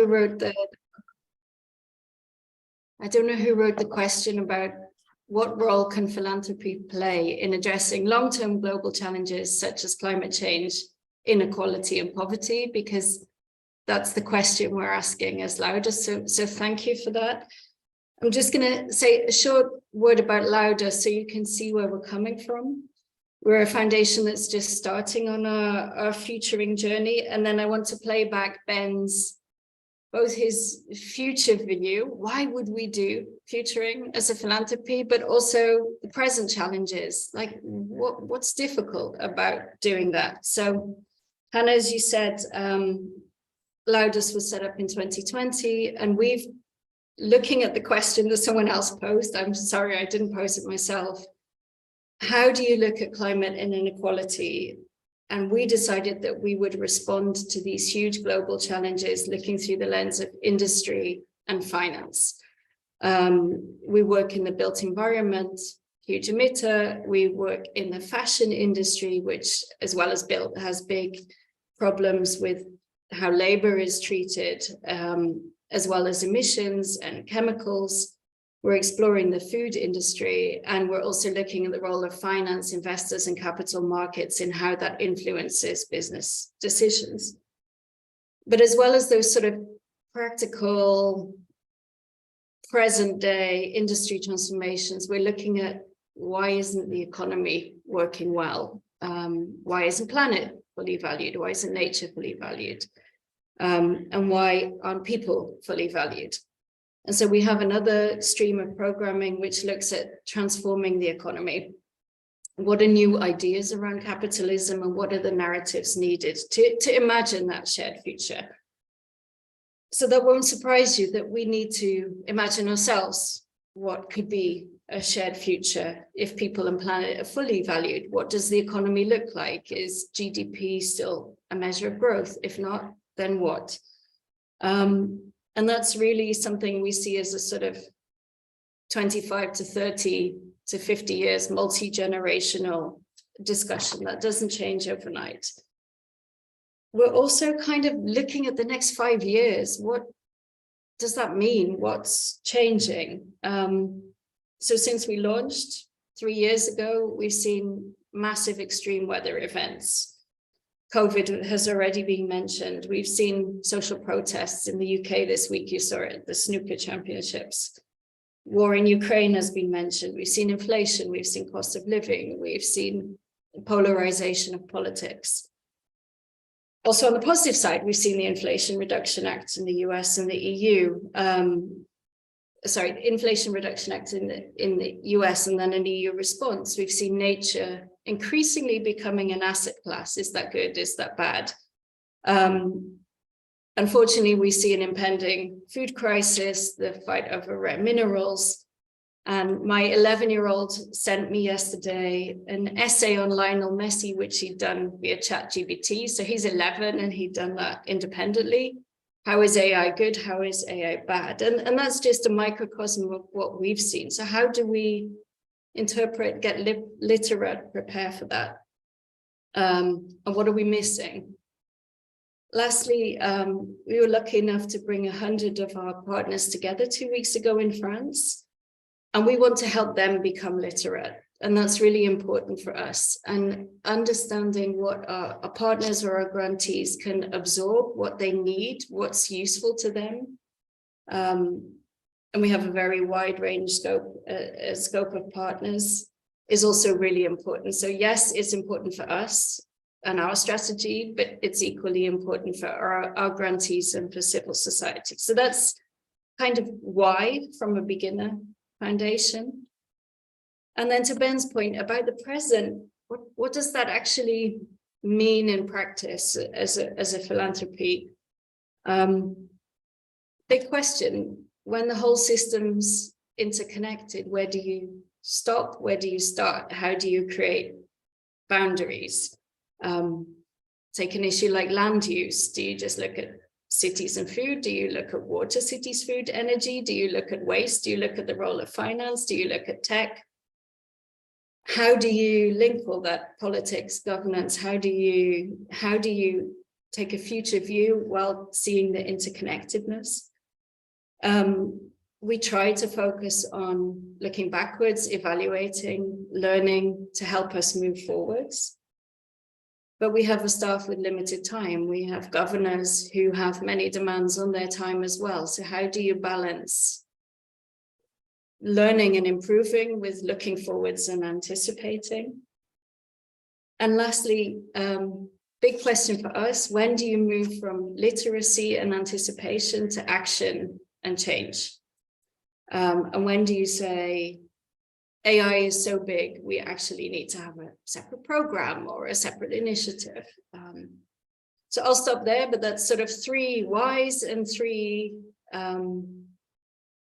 wrote the question about what role can philanthropy play in addressing long-term global challenges such as climate change, inequality, and poverty, because that's the question we're asking as Laudes. So thank you for that. I'm just going to say a short word about Laudes so you can see where we're coming from. We're a foundation that's just starting on our futuring journey. And then I want to play back both his future view, why would we do futuring as a philanthropy, but also the present challenges, like what's difficult about doing that. So Hannah, as you said, Laudes was set up in 2020, and we've looking at the question that someone else posed. I'm sorry, I didn't pose it myself. How do you look at climate and inequality? And we decided that we would respond to these huge global challenges looking through the lens of industry and finance. We work in the built environment, huge emitter. We work in the fashion industry, which, as well as built, has big problems with how labor is treated, as well as emissions and chemicals. We're exploring the food industry, and we're also looking at the role of finance, investors, and capital markets in how that influences business decisions. But as well as those sort of practical, present-day industry transformations, we're looking at why isn't the economy working well? Why isn't planet fully valued? Why isn't nature fully valued? And why aren't people fully valued? And so we have another stream of programming which looks at transforming the economy. What are new ideas around capitalism, and what are the narratives needed to imagine that shared future? So that won't surprise you that we need to imagine ourselves what could be a shared future if people and planet are fully valued. What does the economy look like? Is GDP still a measure of growth? If not, then what? And that's really something we see as a sort of 25 to 30 to 50 years multi-generational discussion that doesn't change overnight. We're also kind of looking at the next 5 years. What does that mean? What's changing? So since we launched 3 years ago, we've seen massive extreme weather events. COVID has already been mentioned. We've seen social protests in the UK this week. You saw it at the snooker championships. War in Ukraine has been mentioned. We've seen inflation. We've seen cost of living. We've seen polarization of politics. Also, on the positive side, we've seen the Inflation Reduction Act in the US and the EU. Inflation Reduction Act in the US, and then an EU response. We've seen nature increasingly becoming an asset class. Is that good? Is that bad? Unfortunately, we see an impending food crisis, the fight over rare minerals. And my 11-year-old sent me yesterday an essay on Lionel Messi, which he'd done via ChatGPT. So he's 11 and he'd done that independently. How is AI good? How is AI bad? And that's just a microcosm of what we've seen. So how do we interpret, get literate, prepare for that? And what are we missing? Lastly, we were lucky enough to bring 100 of our partners together 2 weeks ago in France. And we want to help them become literate. And that's really important for us. And understanding what our partners or our grantees can absorb, what they need, what's useful to them. And we have a very wide range scope of partners is also really important. So yes, it's important for us and our strategy, but it's equally important for our grantees and for civil society. So that's kind of why from a beginner foundation. And then to Ben's point about the present, what does that actually mean in practice as a philanthropy? Big question. When the whole system's interconnected, where do you stop? Where do you start? How do you create boundaries? Take an issue like land use. Do you just look at cities and food? Do you look at water, cities, food, energy? Do you look at waste? Do you look at the role of finance? Do you look at tech? How do you link all that? Politics, governance, how do you take a future view while seeing the interconnectedness. We try to focus on looking backwards, evaluating, learning to help us move forwards. But we have a staff with limited time. We have governors who have many demands on their time as well. So how do you balance learning and improving with looking forwards and anticipating? And lastly, big question for us, when do you move from literacy and anticipation to action and change? And when do you say, AI is so big, we actually need to have a separate program or a separate initiative? So I'll stop there, but that's sort of 3 whys and 3, kind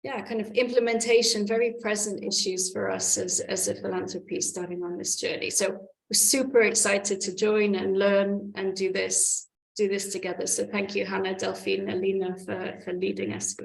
of implementation, very present issues for us as a philanthropy starting on this journey. So we're super excited to join and learn and do this together. So thank you, Hannah, Delphine, Alina, for leading us.